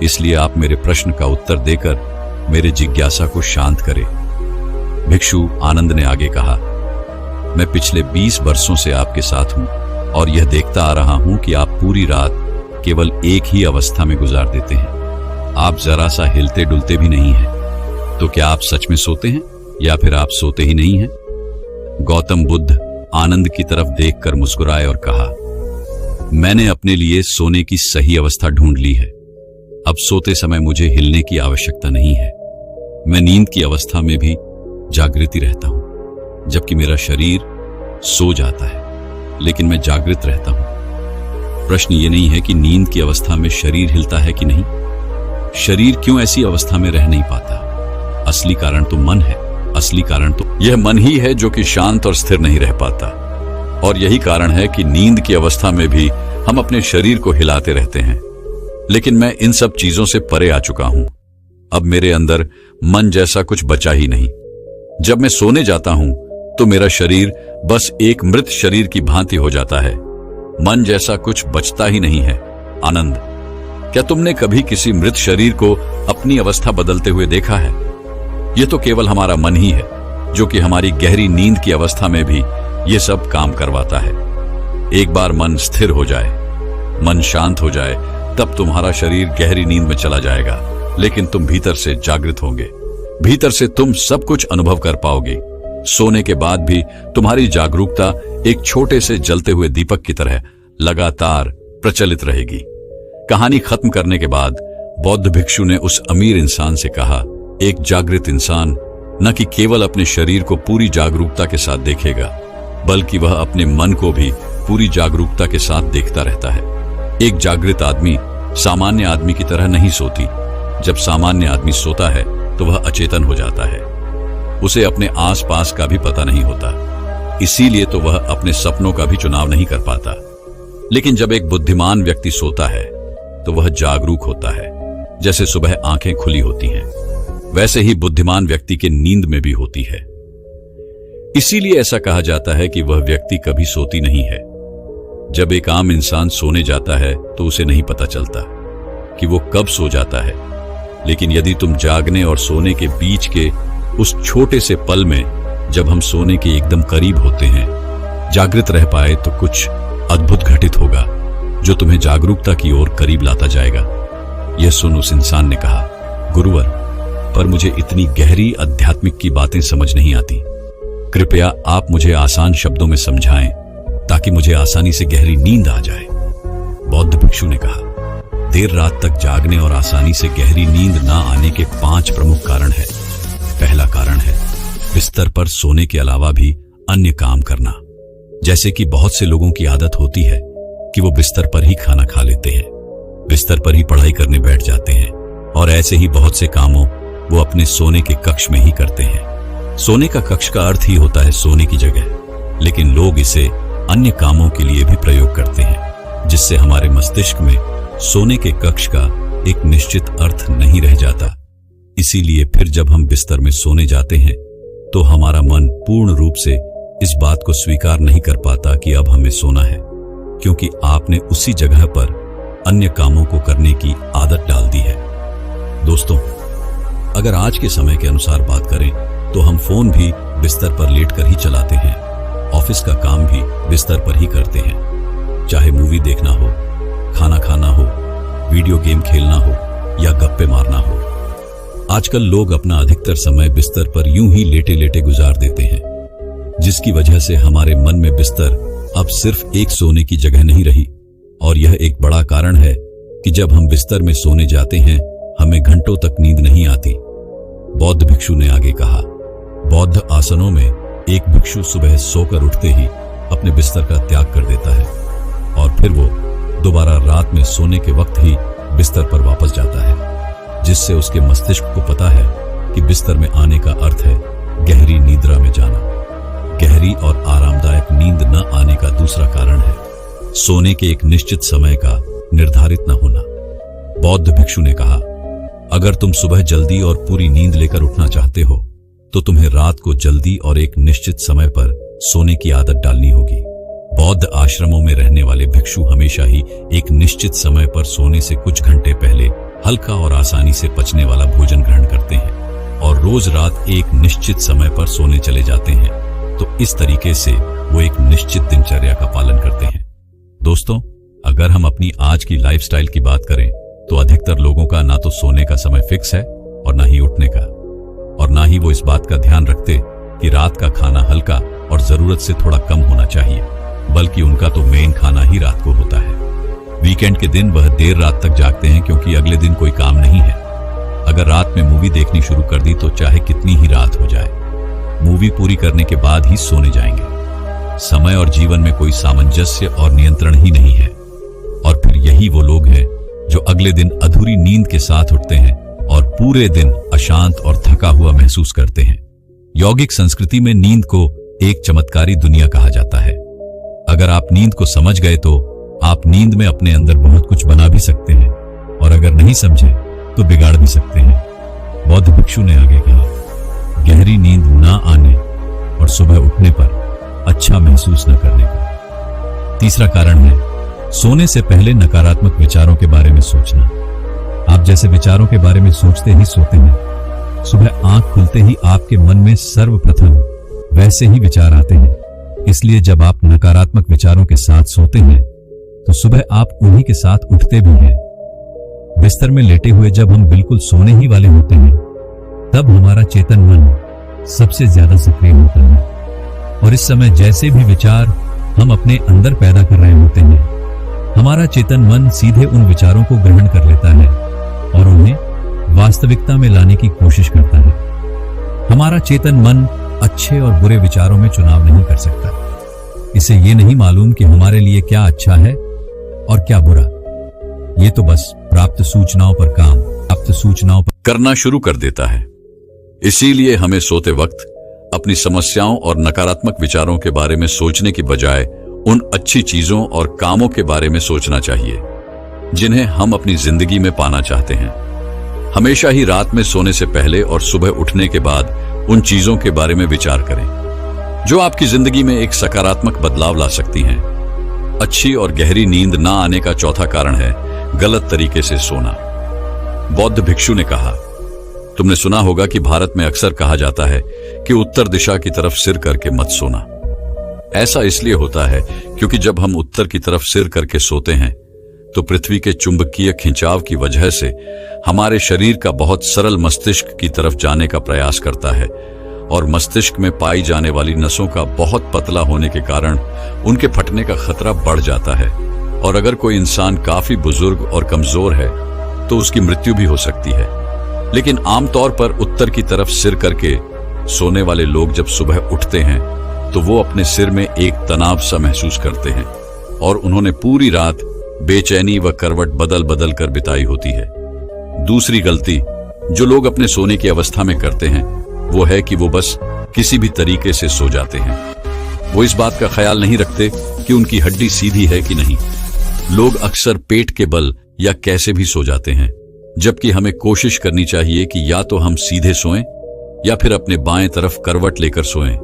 इसलिए आप मेरे प्रश्न का उत्तर देकर मेरे जिज्ञासा को शांत करें। भिक्षु आनंद ने आगे कहा, मैं पिछले 20 वर्षों से आपके साथ हूं और यह देखता आ रहा हूं कि आप पूरी रात केवल एक ही अवस्था में गुजार देते हैं। आप जरा सा हिलते डुलते भी नहीं हैं। तो क्या आप सच में सोते हैं या फिर आप सोते ही नहीं हैं? गौतम बुद्ध आनंद की तरफ देखकर मुस्कुराए और कहा, मैंने अपने लिए सोने की सही अवस्था ढूंढ ली है। अब सोते समय मुझे हिलने की आवश्यकता नहीं है। मैं नींद की अवस्था में भी जागृति रहता हूं, जबकि मेरा शरीर सो जाता है, लेकिन मैं जागृत रहता हूं। प्रश्न ये नहीं है कि नींद की अवस्था में शरीर हिलता है कि नहीं। शरीर क्यों ऐसी अवस्था में रह नहीं पाता? असली कारण तो मन है। असली कारण तो यह मन ही है जो कि शांत और स्थिर नहीं रह पाता। और यही कारण है कि नींद की अवस्था में भी हम अपने शरीर को हिलाते रहते हैं। लेकिन मैं इन सब चीजों से परे आ चुका हूं। अब मेरे अंदर मन जैसा कुछ बचा ही नहीं। जब मैं सोने जाता हूं तो मेरा शरीर बस एक मृत शरीर की भांति हो जाता है। मन जैसा कुछ बचता ही नहीं है। आनंद, क्या तुमने कभी किसी मृत शरीर को अपनी अवस्था बदलते हुए देखा है? यह तो केवल हमारा मन ही है, जो कि हमारी गहरी नींद की अवस्था में भी यह सब काम करवाता है। एक बार मन स्थिर हो जाए, मन शांत हो जाए, तब तुम्हारा शरीर गहरी नींद में चला जाएगा, लेकिन तुम भीतर से जागृत होंगे। भीतर से तुम सब कुछ अनुभव कर पाओगे। सोने के बाद भी तुम्हारी जागरूकता एक छोटे से जलते हुए दीपक की तरह लगातार प्रचलित रहेगी। कहानी खत्म करने के बाद बौद्ध भिक्षु ने उस अमीर इंसान से कहा, एक जागृत इंसान न कि केवल अपने शरीर को पूरी जागरूकता के साथ देखेगा, बल्कि वह अपने मन को भी पूरी जागरूकता के साथ देखता रहता है। एक जागृत आदमी सामान्य आदमी की तरह नहीं सोती। जब सामान्य आदमी सोता है तो वह अचेतन हो जाता है। उसे अपने आसपास का भी पता नहीं होता, इसीलिए तो वह अपने सपनों का भी चुनाव नहीं कर पाता। लेकिन जब एक बुद्धिमान व्यक्ति सोता है तो वह जागरूक होता है। जैसे सुबह आंखें खुली होती हैं, वैसे ही बुद्धिमान व्यक्ति के नींद में भी होती है। इसीलिए ऐसा कहा जाता है कि वह व्यक्ति कभी सोती नहीं है। जब एक आम इंसान सोने जाता है तो उसे नहीं पता चलता कि वो कब सो जाता है। लेकिन यदि तुम जागने और सोने के बीच के उस छोटे से पल में, जब हम सोने के एकदम करीब होते हैं, जागृत रह पाए तो कुछ अद्भुत घटित होगा जो तुम्हें जागरूकता की ओर करीब लाता जाएगा। यह सुन उस इंसान ने कहा, गुरुवर, पर मुझे इतनी गहरी आध्यात्मिक की बातें समझ नहीं आती। कृपया आप मुझे आसान शब्दों में समझाएं ताकि मुझे आसानी से गहरी नींद आ जाए। बौद्ध भिक्षु ने कहा, देर रात तक जागने और आसानी से गहरी नींद ना आने के 5 प्रमुख कारण है। पहला कारण है बिस्तर पर सोने के अलावा भी अन्य काम करना। जैसे कि बहुत से लोगों की आदत होती है कि वो बिस्तर पर ही खाना खा लेते हैं, बिस्तर पर ही पढ़ाई करने बैठ जाते हैं, और ऐसे ही बहुत से कामों वो अपने सोने के कक्ष में ही करते हैं। सोने का कक्ष का अर्थ ही होता है सोने की जगह, लेकिन लोग इसे अन्य कामों के लिए भी प्रयोग करते हैं, जिससे हमारे मस्तिष्क में सोने के कक्ष का एक निश्चित अर्थ नहीं रह जाता। इसीलिए फिर जब हम बिस्तर में सोने जाते हैं तो हमारा मन पूर्ण रूप से इस बात को स्वीकार नहीं कर पाता कि अब हमें सोना है, क्योंकि आपने उसी जगह पर अन्य कामों को करने की आदत डाल दी है। दोस्तों, अगर आज के समय के अनुसार बात करें तो हम फोन भी बिस्तर पर लेटकर ही चलाते हैं, ऑफिस का काम भी बिस्तर पर ही करते हैं। चाहे मूवी देखना हो, खाना खाना हो, वीडियो गेम खेलना हो या गप्पे मारना हो, आजकल लोग अपना अधिकतर समय बिस्तर पर यूं ही लेटे लेटे गुजार देते हैं, जिसकी वजह से हमारे मन में बिस्तर अब सिर्फ एक सोने की जगह नहीं रही। और यह एक बड़ा कारण है कि जब हम बिस्तर में सोने जाते हैं हमें घंटों तक नींद नहीं आती। बौद्ध भिक्षु ने आगे कहा, बौद्ध आसनों में एक भिक्षु सुबह सोकर उठते ही अपने बिस्तर का त्याग कर देता है और फिर वो दोबारा रात में सोने के वक्त ही बिस्तर पर वापस जाता है, जिससे उसके मस्तिष्क को पता है कि बिस्तर में आने का अर्थ है गहरी निद्रा में जाना। गहरी और आरामदायक नींद न आने का दूसरा कारण है सोने के एक निश्चित समय का निर्धारित न होना। बौद्ध भिक्षु ने कहा, अगर तुम सुबह जल्दी और पूरी नींद लेकर उठना चाहते हो तो तुम्हें रात को जल्दी और एक निश्चित समय पर सोने की आदत डालनी होगी। बौद्ध आश्रमों में रहने वाले भिक्षु हमेशा ही एक निश्चित समय पर सोने से कुछ घंटे पहले हल्का और आसानी से पचने वाला भोजन ग्रहण करते हैं और रोज रात एक निश्चित समय पर सोने चले जाते हैं। तो इस तरीके से वो एक निश्चित दिनचर्या का पालन करते हैं। दोस्तों, अगर हम अपनी आज की लाइफस्टाइल की बात करें तो अधिकतर लोगों का ना तो सोने का समय फिक्स है और ना ही उठने का, और ना ही वो इस बात का ध्यान रखते कि रात का खाना हल्का और जरूरत से थोड़ा कम होना चाहिए, बल्कि उनका तो मेन खाना ही रात को होता है। वीकेंड के दिन वह देर रात तक जागते हैं क्योंकि अगले दिन कोई काम नहीं है। अगर रात में मूवी देखनी शुरू कर दी तो चाहे कितनी ही रात हो जाए, मूवी पूरी करने के बाद ही सोने जाएंगे। समय और जीवन में कोई सामंजस्य और नियंत्रण ही नहीं है। और फिर यही वो लोग हैं जो अगले दिन अधूरी नींद के साथ उठते हैं और पूरे दिन अशांत और थका हुआ महसूस करते हैं। यौगिक संस्कृति में नींद को एक चमत्कारी दुनिया कहा जाता है। अगर आप नींद को समझ गए तो आप नींद में अपने अंदर बहुत कुछ बना भी सकते हैं, और अगर नहीं समझे तो बिगाड़ भी सकते हैं। बौद्ध भिक्षु ने आगे कहा, गहरी नींद ना आने और सुबह उठने पर अच्छा महसूस न करने का। तीसरा कारण है सोने से पहले नकारात्मक विचारों के बारे में सोचना। आप जैसे विचारों के बारे में सोचते ही सोते हैं, सुबह आंख खुलते ही आपके मन में सर्वप्रथम वैसे ही विचार आते हैं। इसलिए जब आप नकारात्मक विचारों के साथ सोते हैं तो सुबह आप उन्हीं के साथ उठते भी हैं। बिस्तर में लेटे हुए जब हम बिल्कुल सोने ही वाले होते हैं तब हमारा चेतन मन सबसे ज्यादा सक्रिय होता है, और इस समय जैसे भी विचार हम अपने अंदर पैदा कर रहे होते हैं, हमारा चेतन मन सीधे उन विचारों को ग्रहण कर लेता है और उन्हें वास्तविकता में लाने की कोशिश करता है। हमारा चेतन मन अच्छे और बुरे विचारों में चुनाव नहीं कर सकता। इसे ये नहीं मालूम कि हमारे लिए क्या अच्छा है और क्या बुरा। ये तो बस प्राप्त सूचनाओं पर करना शुरू कर देता है। इसीलिए हमें सोते वक्त अपनी समस्याओं और नकारात्मक विचारों के बारे में सोचने की बजाय उन अच्छी चीजों और कामों के बारे में सोचना चाहिए जिन्हें हम अपनी जिंदगी में पाना चाहते हैं। हमेशा ही रात में सोने से पहले और सुबह उठने के बाद उन चीजों के बारे में विचार करें जो आपकी जिंदगी में एक सकारात्मक बदलाव ला सकती हैं। अच्छी और गहरी नींद ना आने का चौथा कारण है गलत तरीके से सोना। बौद्ध भिक्षु ने कहा, तुमने सुना होगा कि भारत में अक्सर कहा जाता है कि उत्तर दिशा की तरफ सिर करके मत सोना। ऐसा इसलिए होता है क्योंकि जब हम उत्तर की तरफ सिर करके सोते हैं तो पृथ्वी के चुंबकीय खिंचाव की वजह से हमारे शरीर का बहुत सरल मस्तिष्क की तरफ जाने का प्रयास करता है, और मस्तिष्क में पाई जाने वाली नसों का बहुत पतला होने के कारण उनके फटने का खतरा बढ़ जाता है। और अगर कोई इंसान काफी बुजुर्ग और कमजोर है तो उसकी मृत्यु भी हो सकती है। लेकिन आमतौर पर उत्तर की तरफ सिर करके सोने वाले लोग जब सुबह उठते हैं तो वो अपने सिर में एक तनाव सा महसूस करते हैं और उन्होंने पूरी रात बेचैनी व करवट बदल बदल कर बिताई होती है। दूसरी गलती जो लोग अपने सोने की अवस्था में करते हैं वो है कि वो बस किसी भी तरीके से सो जाते हैं। वो इस बात का ख्याल नहीं रखते कि उनकी हड्डी सीधी है कि नहीं। लोग अक्सर पेट के बल या कैसे भी सो जाते हैं, जबकि हमें कोशिश करनी चाहिए कि या तो हम सीधे सोएं या फिर अपने बाएं तरफ करवट लेकर सोएं।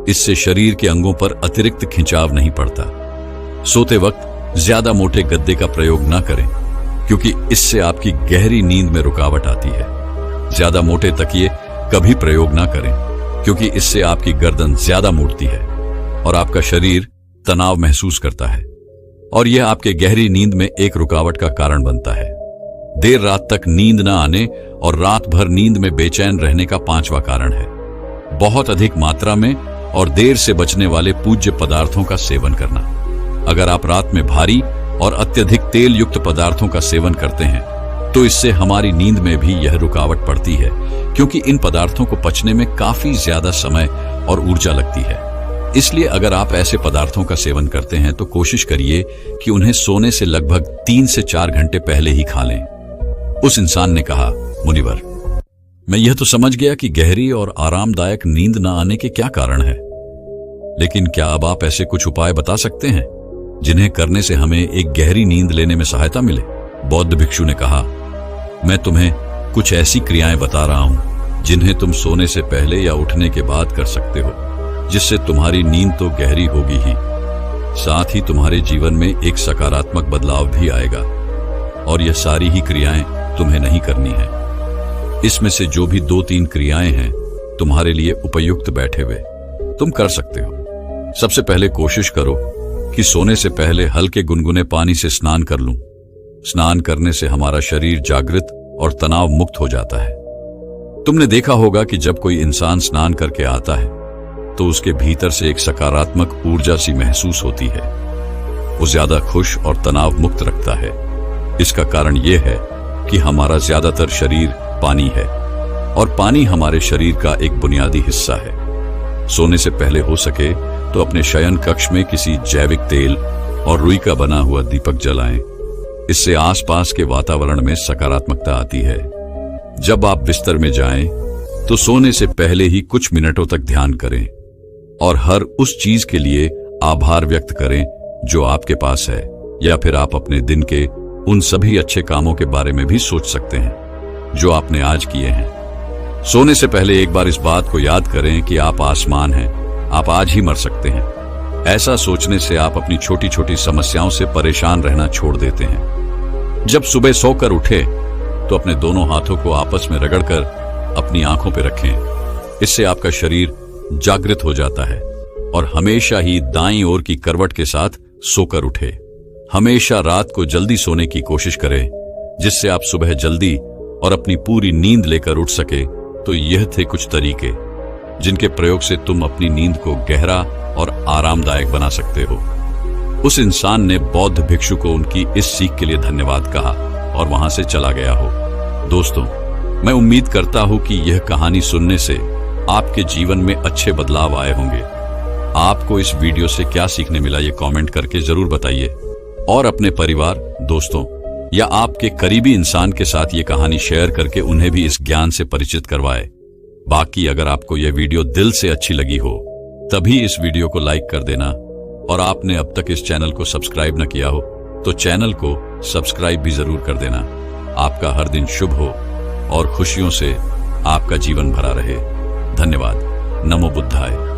इससे शरीर के अंगों पर अतिरिक्त खिंचाव नहीं पड़ता। सोते वक्त ज्यादा मोटे गद्दे का प्रयोग न करें क्योंकि इससे आपकी गहरी नींद में रुकावट आती है। ज्यादा मोटे तकिए कभी प्रयोग ना करें क्योंकि इससे आपकी गर्दन ज्यादा मुड़ती है और आपका शरीर तनाव महसूस करता है, और यह आपके गहरी नींद में एक रुकावट का कारण बनता है। देर रात तक नींद न आने और रात भर नींद में बेचैन रहने का पांचवा कारण है बहुत अधिक मात्रा में और देर से बचने वाले पूज्य पदार्थों का सेवन करना। अगर आप रात में भारी और अत्यधिक तेल युक्त पदार्थों का सेवन करते हैं तो इससे हमारी नींद में भी यह रुकावट पड़ती है क्योंकि इन पदार्थों को पचने में काफी ज्यादा समय और ऊर्जा लगती है। इसलिए अगर आप ऐसे पदार्थों का सेवन करते हैं तो कोशिश करिए कि उन्हें सोने से लगभग 3 से 4 घंटे पहले ही खा लें। उस इंसान ने कहा, मुनिवर, मैं यह तो समझ गया कि गहरी और आरामदायक नींद न आने के क्या कारण है, लेकिन क्या अब आप ऐसे कुछ उपाय बता सकते हैं जिन्हें करने से हमें एक गहरी नींद लेने में सहायता मिले। बौद्ध भिक्षु ने कहा, मैं तुम्हें कुछ ऐसी क्रियाएं बता रहा हूं जिन्हें तुम सोने से पहले या उठने के बाद कर सकते हो, जिससे तुम्हारी नींद तो गहरी होगी ही, साथ ही तुम्हारे जीवन में एक सकारात्मक बदलाव भी आएगा। और यह सारी ही क्रियाएं तुम्हें नहीं करनी है। इसमें से जो भी 2-3 क्रियाएं हैं तुम्हारे लिए उपयुक्त बैठे हुए तुम कर सकते हो। सबसे पहले कोशिश करो कि सोने से पहले हल्के गुनगुने पानी से स्नान कर लूं। स्नान करने से हमारा शरीर जागृत और तनाव मुक्त हो जाता है। तुमने देखा होगा कि जब कोई इंसान स्नान करके आता है तो उसके भीतर से एक सकारात्मक ऊर्जा सी महसूस होती है। वो ज्यादा खुश और तनाव मुक्त रखता है। इसका कारण यह है कि हमारा ज्यादातर शरीर पानी है और पानी हमारे शरीर का एक बुनियादी हिस्सा है। सोने से पहले हो सके तो अपने शयन कक्ष में किसी जैविक तेल और रुई का बना हुआ दीपक जलाएं। इससे आसपास के वातावरण में सकारात्मकता आती है। जब आप बिस्तर में जाएं तो सोने से पहले ही कुछ मिनटों तक ध्यान करें और हर उस चीज के लिए आभार व्यक्त करें जो आपके पास है, या फिर आप अपने दिन के उन सभी अच्छे कामों के बारे में भी सोच सकते हैं जो आपने आज किए हैं। सोने से पहले एक बार इस बात को याद करें कि आप आसमान हैं, आप आज ही मर सकते हैं। ऐसा सोचने से आप अपनी छोटी छोटी समस्याओं से परेशान रहना छोड़ देते हैं। जब सुबह सोकर उठे तो अपने दोनों हाथों को आपस में रगड़कर अपनी आंखों पर रखें। इससे आपका शरीर जागृत हो जाता है और हमेशा ही दाईं ओर की करवट के साथ सोकर उठे। हमेशा रात को जल्दी सोने की कोशिश करें जिससे आप सुबह जल्दी और अपनी पूरी नींद लेकर उठ सके। तो यह थे कुछ तरीके जिनके प्रयोग से तुम अपनी नींद को गहरा और आरामदायक बना सकते हो। उस इंसान ने बौद्ध भिक्षु को उनकी इस सीख के लिए धन्यवाद कहा और वहां से चला गया हो। दोस्तों, मैं उम्मीद करता हूं कि यह कहानी सुनने से आपके जीवन में अच्छे बदलाव आए होंगे। आपको इस वीडियो से क्या सीखने मिला ये कमेंट करके जरूर बताइए और अपने परिवार, दोस्तों या आपके करीबी इंसान के साथ ये कहानी शेयर करके उन्हें भी इस ज्ञान से परिचित करवाए। बाकी अगर आपको यह वीडियो दिल से अच्छी लगी हो तभी इस वीडियो को लाइक कर देना, और आपने अब तक इस चैनल को सब्सक्राइब न किया हो तो चैनल को सब्सक्राइब भी जरूर कर देना। आपका हर दिन शुभ हो और खुशियों से आपका जीवन भरा रहे। धन्यवाद। नमो बुद्धाय।